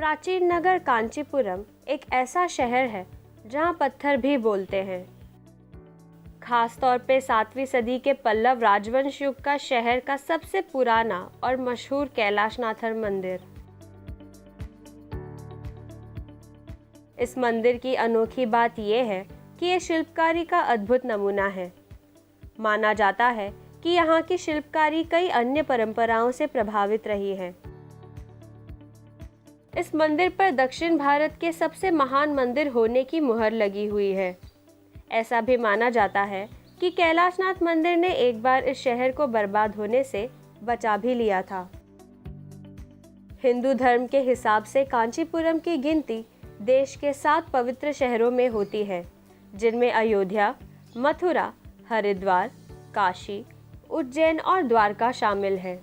प्राचीन नगर कांचीपुरम एक ऐसा शहर है जहां पत्थर भी बोलते हैं। खास तौर पे 7वीं सदी के पल्लव राजवंश युग का शहर का सबसे पुराना और मशहूर कैलाशनाथर मंदिर। इस मंदिर की अनोखी बात यह है कि यह शिल्पकारी का अद्भुत नमूना है। माना जाता है कि यहाँ की शिल्पकारी कई अन्य परंपराओं से प्रभावित रही है। इस मंदिर पर दक्षिण भारत के सबसे महान मंदिर होने की मुहर लगी हुई है। ऐसा भी माना जाता है कि कैलाशनाथ मंदिर ने एक बार इस शहर को बर्बाद होने से बचा भी लिया था। हिंदू धर्म के हिसाब से कांचीपुरम की गिनती देश के 7 पवित्र शहरों में होती है, जिनमें अयोध्या, मथुरा, हरिद्वार, काशी, उज्जैन और द्वारका शामिल हैं।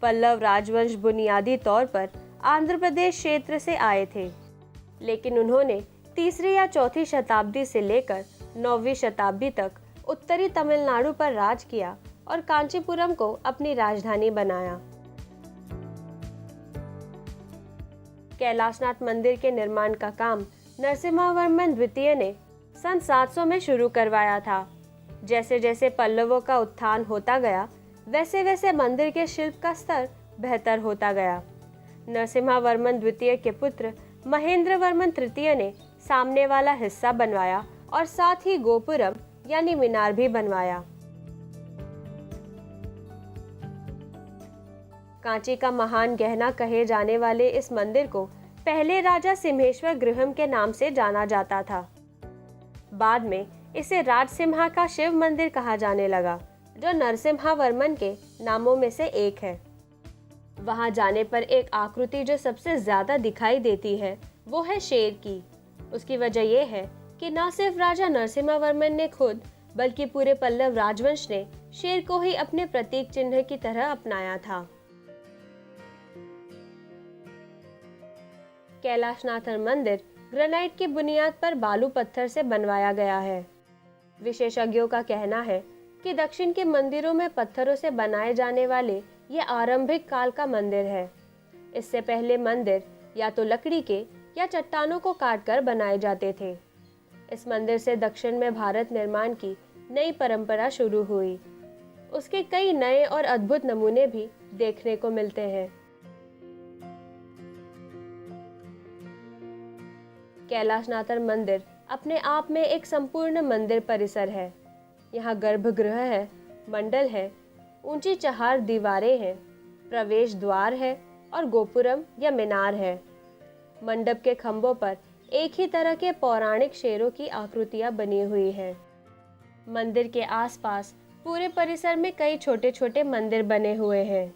पल्लव राजवंश बुनियादी तौर पर आंध्र प्रदेश क्षेत्र से आए थे, लेकिन उन्होंने 3री या 4थी शताब्दी से लेकर 9वीं शताब्दी तक उत्तरी तमिलनाडु पर राज किया और कांचीपुरम को अपनी राजधानी बनाया। कैलाशनाथ मंदिर के निर्माण का काम नरसिम्हावर्मन द्वितीय ने सन 700 में शुरू करवाया था। जैसे जैसे पल्लवों का उत्थान होता गया, वैसे वैसे मंदिर के शिल्प का स्तर बेहतर होता गया। नरसिम्हावर्मन द्वितीय के पुत्र महेंद्रवर्मन तृतीय ने सामने वाला हिस्सा बनवाया और साथ ही गोपुरम यानी मीनार भी बनवाया। कांची का महान गहना कहे जाने वाले इस मंदिर को पहले राजा सिम्हेश्वर गृहम के नाम से जाना जाता था। बाद में इसे राजसिम्हा का शिव मंदिर कहा जाने लगा, जो नरसिम्हावर्मन के नामों में से एक है। वहां जाने पर एक आकृति जो सबसे ज्यादा दिखाई देती है वो है शेर की। उसकी वजह यह है कि न सिर्फ राजा नरसिम्हावर्मन ने खुद बल्कि पूरे पल्लव राजवंश ने शेर को ही अपने प्रतीक चिन्ह की तरह अपनाया था। कैलाशनाथर मंदिर ग्रेनाइट की बुनियाद पर बालू पत्थर से बनवाया गया है। विशेषज्ञों का कहना है कि दक्षिण के मंदिरों में पत्थरों से बनाए जाने वाले ये आरंभिक काल का मंदिर है। इससे पहले मंदिर या तो लकड़ी के या चट्टानों को काटकर बनाए जाते थे। इस मंदिर से दक्षिण में भारत निर्माण की नई परंपरा शुरू हुई। उसके कई नए और अद्भुत नमूने भी देखने को मिलते हैं। कैलाशनाथर मंदिर अपने आप में एक संपूर्ण मंदिर परिसर है। यहाँ गर्भगृह है, मंडल है, ऊंची चहार दीवारें हैं, प्रवेश द्वार है और गोपुरम या मीनार है। मंडप के खंभों पर एक ही तरह के पौराणिक शेरों की आकृतियां बनी हुई हैं। मंदिर के आसपास पूरे परिसर में कई छोटे छोटे मंदिर बने हुए हैं।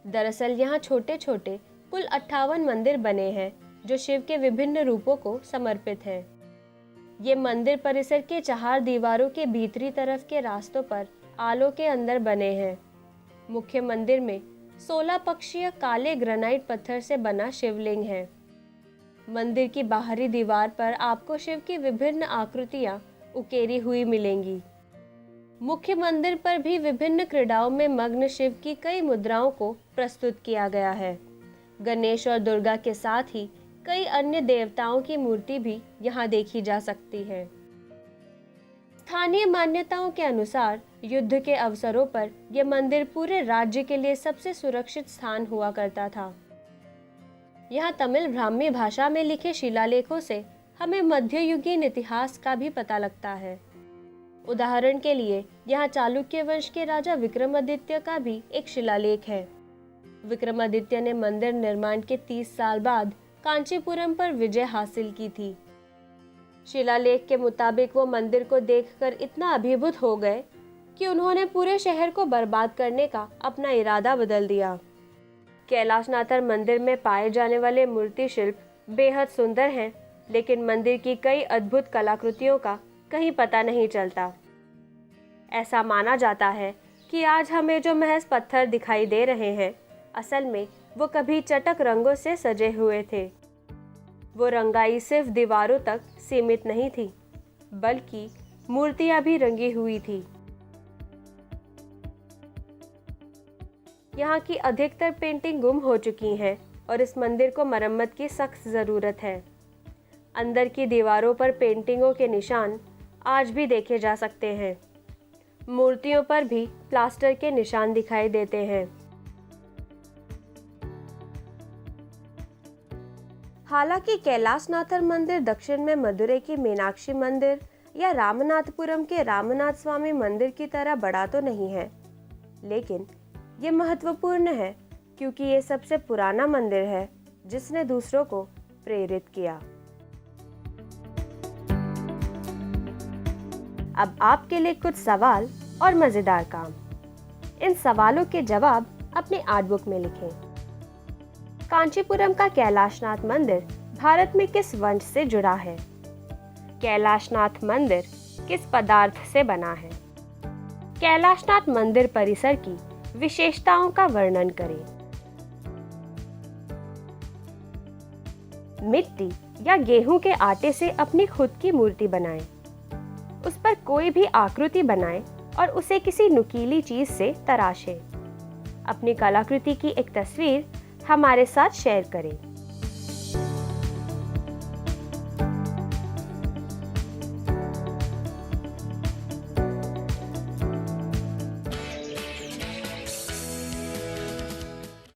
दरअसल यहाँ छोटे छोटे कुल 58 मंदिर बने हैं, जो शिव के विभिन्न रूपों को समर्पित हैं। ये मंदिर परिसर के चहार दीवारों के भीतरी तरफ के रास्तों पर आलों के अंदर बने हैं। मुख्य मंदिर में 16 पक्षीय काले ग्रेनाइट पत्थर से बना शिवलिंग है। मंदिर की बाहरी दीवार पर आपको शिव की विभिन्न आकृतियां उकेरी हुई मिलेंगी। मुख्य मंदिर पर भी विभिन्न क्रीड़ाओं में मग्न शिव की कई मुद्राओं को प्रस्तुत किया गया है। गणेश और दुर्गा के साथ ही कई अन्य देवताओं की मूर्ति भी यहाँ देखी जा सकती है। स्थानीय मान्यताओं के अनुसार युद्ध के अवसरों पर यह मंदिर पूरे राज्य के लिए सबसे सुरक्षित स्थान हुआ करता था। यहाँ तमिल ब्राह्मी भाषा में लिखे शिलालेखों से हमें मध्ययुगीन इतिहास का भी पता लगता है। उदाहरण के लिए यहाँ चालुक्य वंश के राजा विक्रमादित्य का भी एक शिलालेख है। विक्रमादित्य ने मंदिर निर्माण के 30 साल बाद कांचीपुरम पर विजय हासिल की थी। शिलालेख के मुताबिक वो मंदिर को देखकर इतना अभिभूत हो गए कि उन्होंने पूरे शहर को बर्बाद करने का अपना इरादा बदल दिया। कैलाशनाथर मंदिर में पाए जाने वाले मूर्ति शिल्प बेहद सुंदर हैं, लेकिन मंदिर की कई अद्भुत कलाकृतियों का कहीं पता नहीं चलता। ऐसा माना जाता है कि आज हमें जो महज पत्थर दिखाई दे रहे हैं, असल में वो कभी चटक रंगों से सजे हुए थे। वो रंगाई सिर्फ दीवारों तक सीमित नहीं थी, बल्कि मूर्तियां भी रंगी हुई थी। यहाँ की अधिकतर पेंटिंग गुम हो चुकी हैं और इस मंदिर को मरम्मत की सख्त ज़रूरत है। अंदर की दीवारों पर पेंटिंगों के निशान आज भी देखे जा सकते हैं। मूर्तियों पर भी प्लास्टर के निशान दिखाई देते हैं। हालांकि कैलाशनाथर मंदिर दक्षिण में मदुरै की मीनाक्षी मंदिर या रामनाथपुरम के रामनाथ स्वामी मंदिर की तरह बड़ा तो नहीं है, लेकिन ये महत्वपूर्ण है क्योंकि ये सबसे पुराना मंदिर है जिसने दूसरों को प्रेरित किया। अब आपके लिए कुछ सवाल और मजेदार काम। इन सवालों के जवाब अपनी आर्टबुक में लिखें। कांचीपुरम का कैलाशनाथ मंदिर भारत में किस वंश से जुड़ा है? कैलाशनाथ मंदिर किस पदार्थ से बना है? कैलाशनाथ मंदिर परिसर की विशेषताओं का वर्णन करें। मिट्टी या गेहूं के आटे से अपनी खुद की मूर्ति बनाएं। उस पर कोई भी आकृति बनाएं और उसे किसी नुकीली चीज से तराशें। अपनी कलाकृति की एक तस्वीर हमारे साथ शेयर करें।